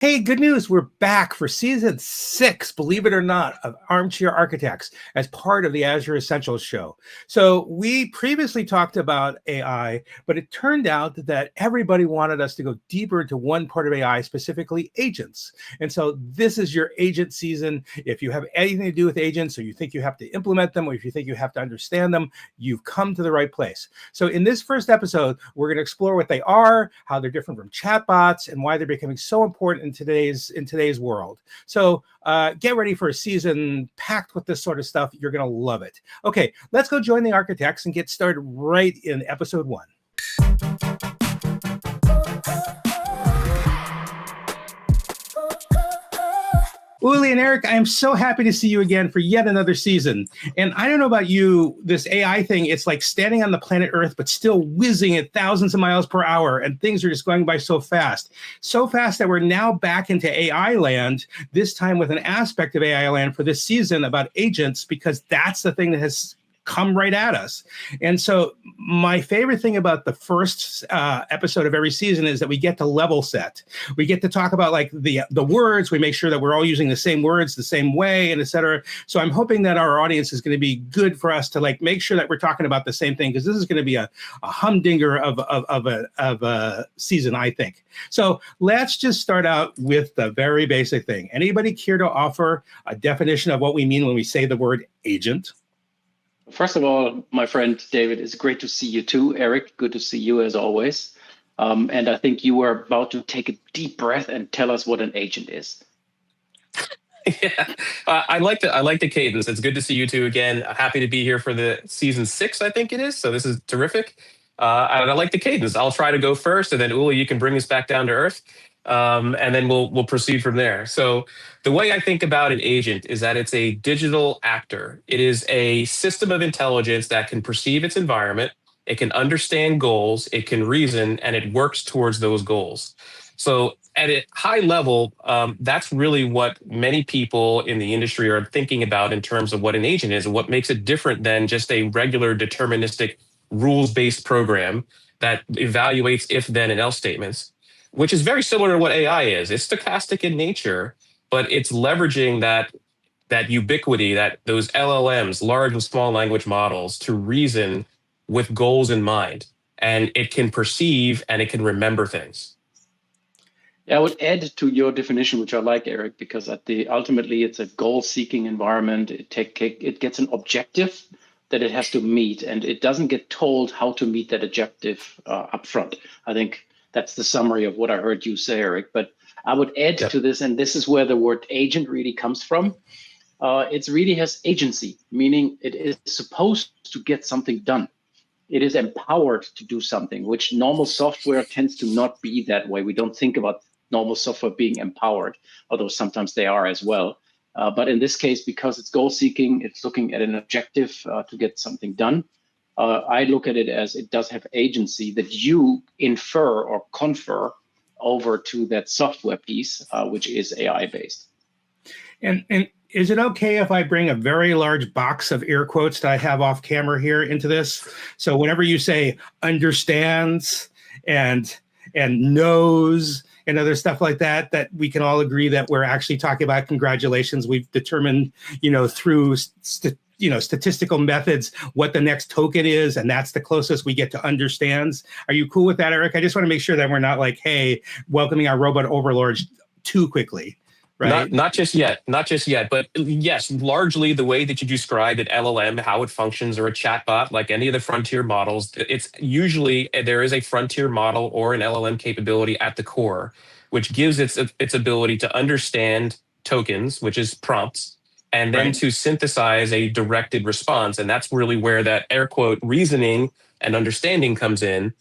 Hey, good news. We're back for season 6, believe it or not, of Armchair Architects as part of the Azure Essentials Show. So, we previously talked about AI, but it turned out that everybody wanted us to go deeper into one part of AI, specifically agents. And so, this is your agent season. If you have anything to do with agents, or you think you have to implement them, or if you think you have to understand them, you've come to the right place. So, in this first episode, we're going to explore what they are, how they're different from chatbots, and why they're becoming so important in today's world. So get ready for a season packed with this sort of stuff. You're going to love it. Okay, let's go join the architects and get started right in episode 1. Uli and Eric, I am so happy to see you again for yet another season. And I don't know about you, this AI thing, it's like standing on the planet Earth, but still whizzing at thousands of miles per hour. And things are just going by so fast that we're now back into AI land, this time with an aspect of AI land for this season about agents, because that's the thing that has come right at us. And so my favorite thing about the first episode of every season is that we get to level set. We get to talk about like the words. We make sure that we're all using the same words the same way, and et cetera. So I'm hoping that our audience is going to be good for us to like make sure that we're talking about the same thing, because this is going to be a humdinger of a season, I think. So let's just start out with the very basic thing. Anybody care to offer a definition of what we mean when we say the word agent? First of all, my friend David, it's great to see you too. Eric, good to see you as always. And I think you were about to take a deep breath and tell us what an agent is. Yeah, I like the cadence. It's good to see you two again. Happy to be here for the season 6, I think it is. So this is terrific. And I like the cadence. I'll try to go first, and then Uli, you can bring us back down to earth, and then we'll proceed from there. So the way I think about an agent is that it's a digital actor. It is a system of intelligence that can perceive its environment. It can understand goals. It can reason, and it works towards those goals. So at a high level, that's really what many people in the industry are thinking about in terms of what an agent is and what makes it different than just a regular deterministic rules-based program that evaluates if, then, and else statements, which is very similar to what AI is. It's stochastic in nature, but it's leveraging that ubiquity, that those LLMs, large and small language models, to reason with goals in mind. And it can perceive and it can remember things. Yeah, I would add to your definition, which I like, Eric, because ultimately it's a goal-seeking environment. It gets an objective that it has to meet, and it doesn't get told how to meet that objective upfront. I think that's the summary of what I heard you say, Eric. But I would add to this, and this is where the word agent really comes from. It really has agency, meaning it is supposed to get something done. It is empowered to do something, which normal software tends to not be that way. We don't think about normal software being empowered, although sometimes they are as well. But in this case, because it's goal-seeking, it's looking at an objective to get something done. I look at it as it does have agency that you infer or confer over to that software piece, which is AI-based. And is it okay if I bring a very large box of air quotes that I have off camera here into this? So whenever you say understands and knows and other stuff like that, that we can all agree that we're actually talking about congratulations. We've determined, through statistical methods what the next token is, and that's the closest we get to understands. Are you cool with that, Eric? I just want to make sure that we're not like, hey, welcoming our robot overlords too quickly. Right? Not just yet, but yes, largely the way that you described an LLM, how it functions, or a chatbot, like any of the frontier models, it's usually there is a frontier model or an LLM capability at the core, which gives its ability to understand tokens, which is prompts, and then to synthesize a directed response. And that's really where that air quote reasoning and understanding comes in.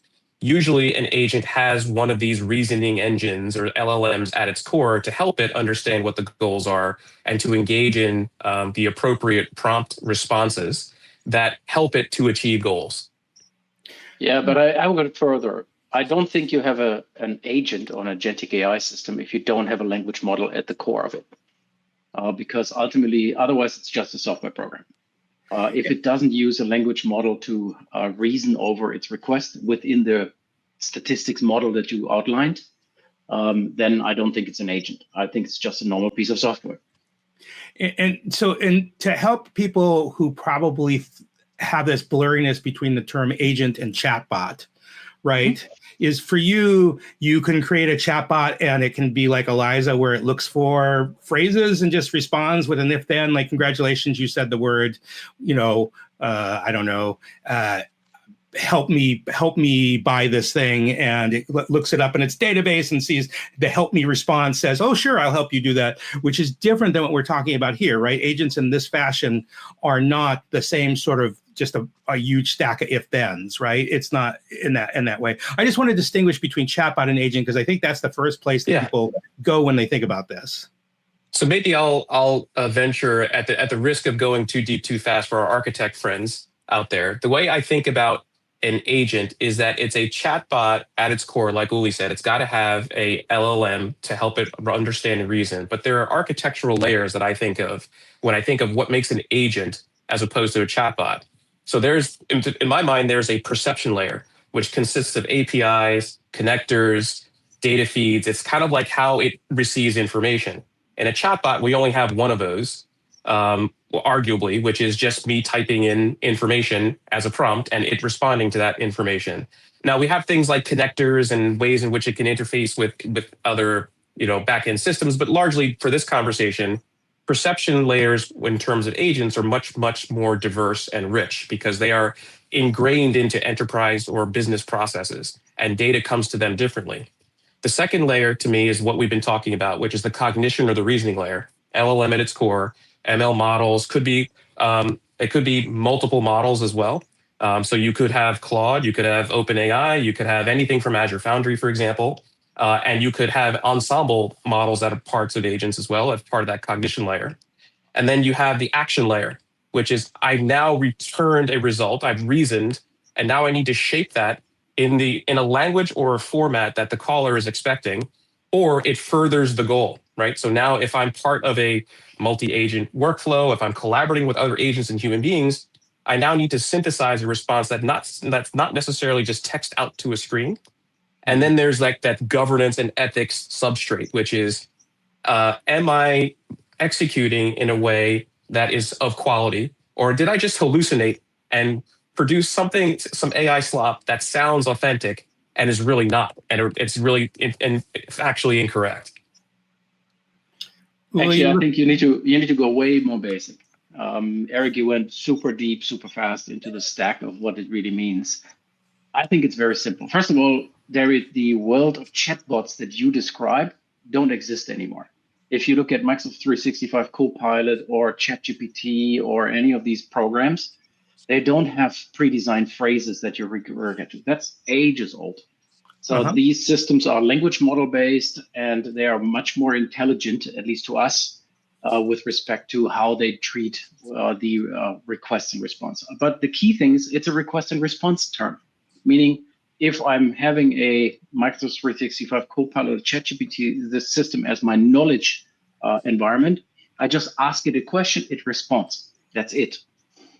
Usually an agent has one of these reasoning engines or LLMs at its core to help it understand what the goals are and to engage in the appropriate prompt responses that help it to achieve goals. Yeah, but I will go further. I don't think you have an agent or an agentic AI system if you don't have a language model at the core of it, because ultimately, otherwise it's just a software program. If it doesn't use a language model to reason over its request within the statistics model that you outlined, then I don't think it's an agent. I think it's just a normal piece of software. And to help people who probably have this blurriness between the term agent and chatbot, right? Is for you can create a chatbot and it can be like Eliza, where it looks for phrases and just responds with an if then, like, congratulations, you said the word, I don't know, help me buy this thing, and it looks it up in its database and sees the help me response, says, oh sure, I'll help you do that, which is different than what we're talking about here, right? Agents in this fashion are not the same sort of just a huge stack of if-thens, right? It's not in that way. I just want to distinguish between chatbot and agent, because I think that's the first place that people go when they think about this. So maybe I'll venture at the risk of going too deep too fast for our architect friends out there. The way I think about an agent is that it's a chatbot at its core. Like Uli said, it's got to have a LLM to help it understand and reason. But there are architectural layers that I think of when I think of what makes an agent as opposed to a chatbot. So in my mind, there's a perception layer, which consists of APIs, connectors, data feeds. It's kind of like how it receives information. In a chatbot, we only have one of those, arguably, which is just me typing in information as a prompt and it responding to that information. Now we have things like connectors and ways in which it can interface with other backend systems, but largely for this conversation, perception layers in terms of agents are much, much more diverse and rich because they are ingrained into enterprise or business processes, and data comes to them differently. The second layer to me is what we've been talking about, which is the cognition or the reasoning layer. LLM at its core, ML models could be multiple models as well. So you could have Claude, you could have OpenAI, you could have anything from Azure Foundry, for example, and you could have ensemble models that are parts of agents as well as part of that cognition layer. And then you have the action layer, which is I've now returned a result, I've reasoned, and now I need to shape that in a language or a format that the caller is expecting, or it furthers the goal, right? So now if I'm part of a multi-agent workflow, if I'm collaborating with other agents and human beings, I now need to synthesize a response that's not necessarily just text out to a screen. And then there's like that governance and ethics substrate, which is, am I executing in a way that is of quality, or did I just hallucinate and produce some AI slop that sounds authentic and is really not, and it's really factually incorrect? Actually, I think you need to go way more basic. Eric, you went super deep, super fast into the stack of what it really means. I think it's very simple. First of all, the world of chatbots that you describe don't exist anymore. If you look at Microsoft 365 Copilot or ChatGPT or any of these programs, they don't have pre-designed phrases that you regurgitate to. That's ages old. So these systems are language model based, and they are much more intelligent, at least to us, with respect to how they treat the request and response. But the key thing is it's a request and response term, meaning if I'm having a Microsoft 365 Copilot or ChatGPT, this system as my knowledge environment, I just ask it a question, it responds. That's it.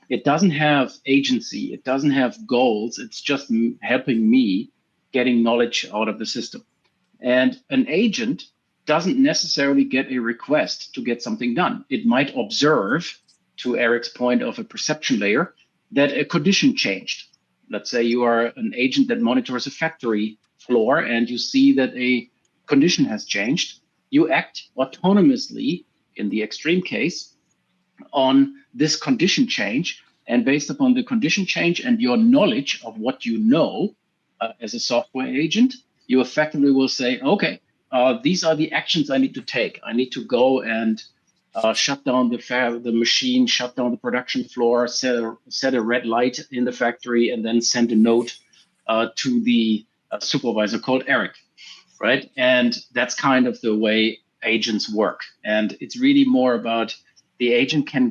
It doesn't have agency. It doesn't have goals. It's just helping me getting knowledge out of the system. And an agent doesn't necessarily get a request to get something done. It might observe, to Eric's point of a perception layer, that a condition changed. Let's say you are an agent that monitors a factory floor and you see that a condition has changed. You act autonomously, in the extreme case, on this condition change. And based upon the condition change and your knowledge of what you know, as a software agent, you effectively will say, okay, these are the actions I need to take. I need to go and shut down the machine, shut down the production floor, set a red light in the factory, and then send a note to the supervisor called Eric, right? And that's kind of the way agents work. And it's really more about the agent can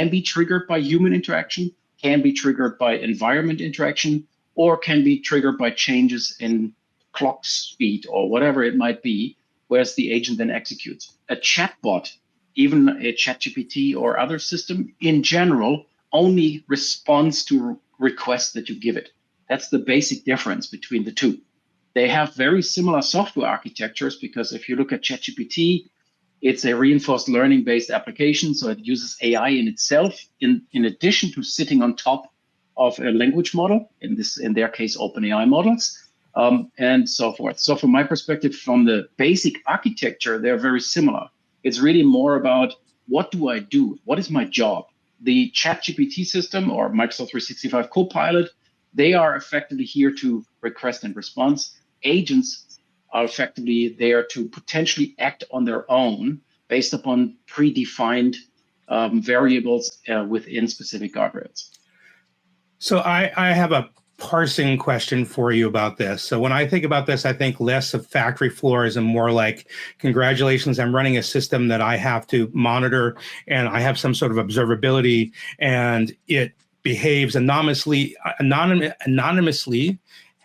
be triggered by human interaction, can be triggered by environment interaction, or can be triggered by changes in clock speed or whatever it might be, whereas the agent then executes. A chatbot, even a ChatGPT or other system, in general, only responds to requests that you give it. That's the basic difference between the two. They have very similar software architectures because if you look at ChatGPT, it's a reinforced learning-based application, so it uses AI in itself, in addition to sitting on top of a language model, in their case, OpenAI models, and so forth. So from my perspective, from the basic architecture, they're very similar. It's really more about what do I do? What is my job? The ChatGPT system or Microsoft 365 Copilot, they are effectively here to request and response. Agents are effectively there to potentially act on their own based upon predefined variables within specific guardrails. So I have a parsing question for you about this. So when I think about this, I think less of factory floors and more like, congratulations, I'm running a system that I have to monitor and I have some sort of observability and it behaves anonymously.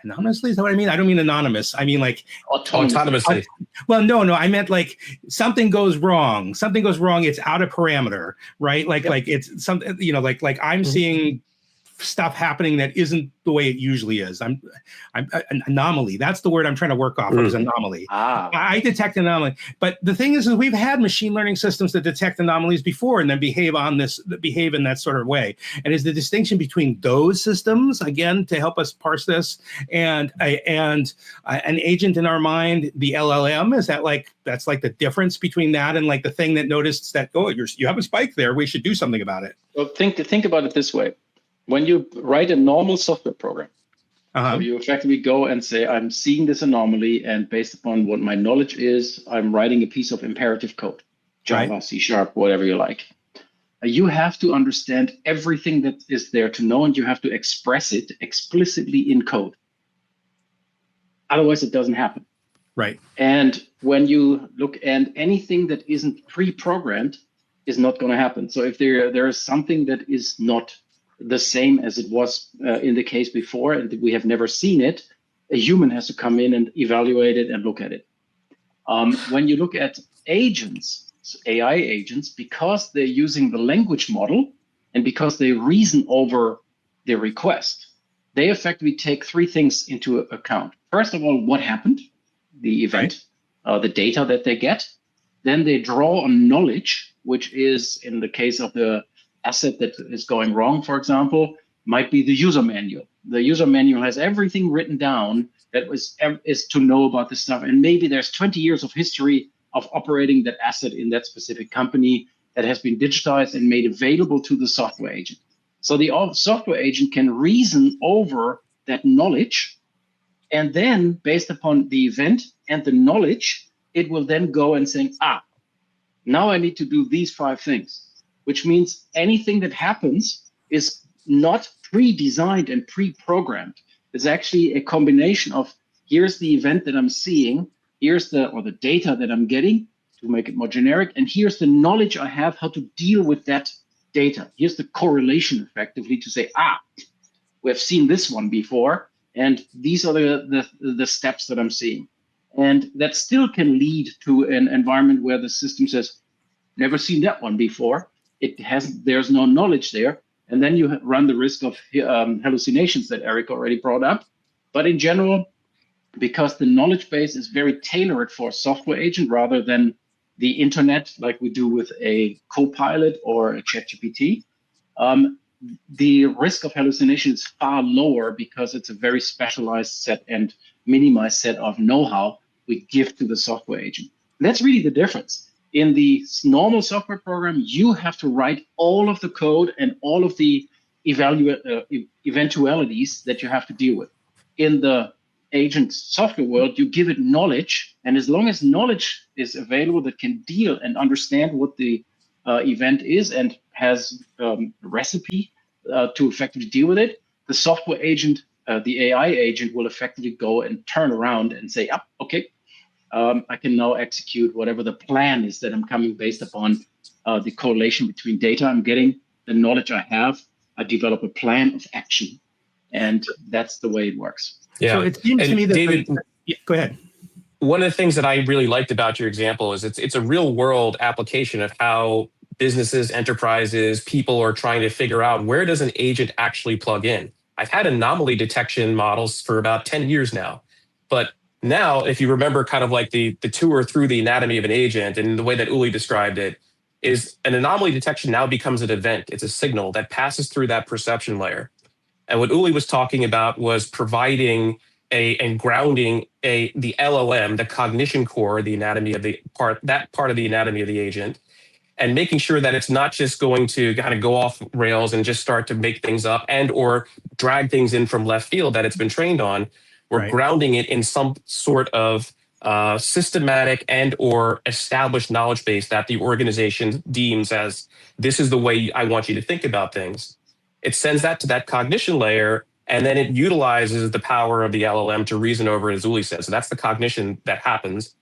Anonymously, is that what I mean? I don't mean anonymous. I mean like autonomously. Well, no, I meant like something goes wrong. Something goes wrong. It's out of parameter, right? Like it's something, like I'm seeing stuff happening that isn't the way it usually is. I'm an anomaly. That's the word I'm trying to work off of, is anomaly. I detect anomaly. But the thing is we've had machine learning systems that detect anomalies before and then behave in that sort of way. And is the distinction between those systems, again, to help us parse this, and an agent in our mind, the LLM, is that that's like the difference between that and like the thing that noticed that, you have a spike there, we should do something about it? Well, think about it this way. When you write a normal software program, so you effectively go and say, I'm seeing this anomaly, and based upon what my knowledge is, I'm writing a piece of imperative code, Java, C#, whatever you like. You have to understand everything that is there to know, and you have to express it explicitly in code. Otherwise, it doesn't happen. Right. And when you look at anything that isn't pre-programmed, is not going to happen. So if there is something that is not the same as it was in the case before, and we have never seen it, a human has to come in and evaluate it and look at it. When you look at agents, AI agents, because they're using the language model and because they reason over the request, they effectively take three things into account. First of all, what happened, the event, the data that they get. Then they draw on knowledge, which is, in the case of the asset that is going wrong, for example, might be the user manual. The user manual has everything written down that is to know about this stuff. And maybe there's 20 years of history of operating that asset in that specific company that has been digitized and made available to the software agent. So the software agent can reason over that knowledge. And then based upon the event and the knowledge, it will then go and say, now I need to do these 5 things. Which means anything that happens is not pre-designed and pre-programmed. It's actually a combination of, here's the event that I'm seeing, here's the data that I'm getting, to make it more generic, and here's the knowledge I have how to deal with that data. Here's the correlation effectively to say, we have seen this one before, and these are the steps that I'm seeing. And that still can lead to an environment where the system says, never seen that one before. There's no knowledge there. And then you run the risk of hallucinations that Eric already brought up. But in general, because the knowledge base is very tailored for a software agent rather than the internet, like we do with a Copilot or a ChatGPT, the risk of hallucination is far lower because it's a very specialized set and minimized set of know-how we give to the software agent. And that's really the difference. In the normal software program, you have to write all of the code and all of the eventualities that you have to deal with. In the agent software world, you give it knowledge, and as long as knowledge is available that can deal and understand what the event is and has a recipe to effectively deal with it, the software agent, the AI agent, will effectively go and turn around and say, okay, I can now execute whatever the plan is that I'm coming based upon the correlation between data I'm getting, the knowledge I have. I develop a plan of action, and that's the way it works. Yeah. So it seems to me that David, go ahead. One of the things that I really liked about your example is it's a real world application of how businesses, enterprises, people are trying to figure out, where does an agent actually plug in? I've had anomaly detection models for about 10 years now, but Now, if you remember kind of like the tour through the anatomy of an agent and the way that Uli described it, is an anomaly detection now becomes an event. It's a signal that passes through that perception layer. And what Uli was talking about was providing and grounding the LLM, the cognition core, the anatomy of that part of the anatomy of the agent, and making sure that it's not just going to kind of go off rails and just start to make things up and or drag things in from left field that it's been trained on. We're grounding it in some sort of systematic and or established knowledge base that the organization deems as this is the way I want you to think about things. It sends that to that cognition layer, and then it utilizes the power of the LLM to reason over it, as Uli says. So that's the cognition that happens,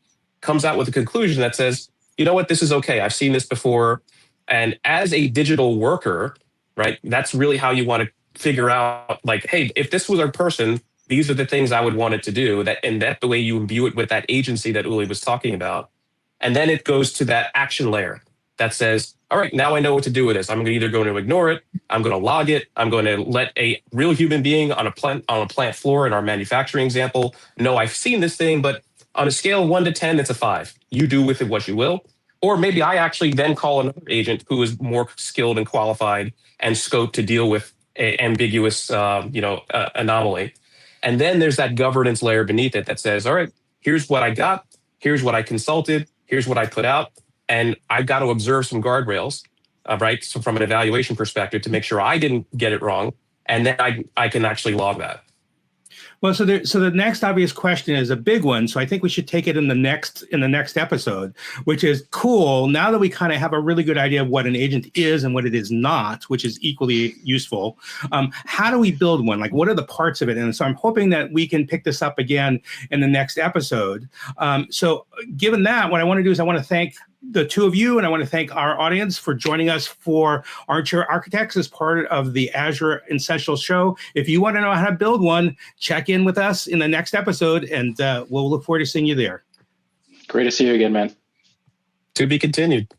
comes out with a conclusion that says, you know what, this is okay. I've seen this before. And as a digital worker, right, that's really how you want to figure out, like, hey, if this was a person, these are the things I would want it to do. And that the way you imbue it with that agency that Uli was talking about. And then it goes to that action layer that says, all right, now I know what to do with this. I'm either going to ignore it, I'm going to log it, I'm going to let a real human being on a plant floor in our manufacturing example know I've seen this thing, but on a scale of 1 to 10, it's a 5. You do with it what you will. Or maybe I actually then call another agent who is more skilled and qualified and scoped to deal with an ambiguous anomaly. And then there's that governance layer beneath it that says, all right, here's what I got, here's what I consulted, here's what I put out, and I've got to observe some guardrails, right? So from an evaluation perspective to make sure I didn't get it wrong, and then I can actually log that. Well, so the next obvious question is a big one. So I think we should take it in the next episode, which is cool. Now that we kind of have a really good idea of what an agent is and what it is not, which is equally useful, how do we build one? Like, what are the parts of it? And so I'm hoping that we can pick this up again in the next episode. So given that, what I want to do is I want to thank the two of you, and I want to thank our audience for joining us for Armchair Architects as part of the Azure Essentials Show. If you want to know how to build one, check in with us in the next episode, and we'll look forward to seeing you there. Great to see you again, man. To be continued.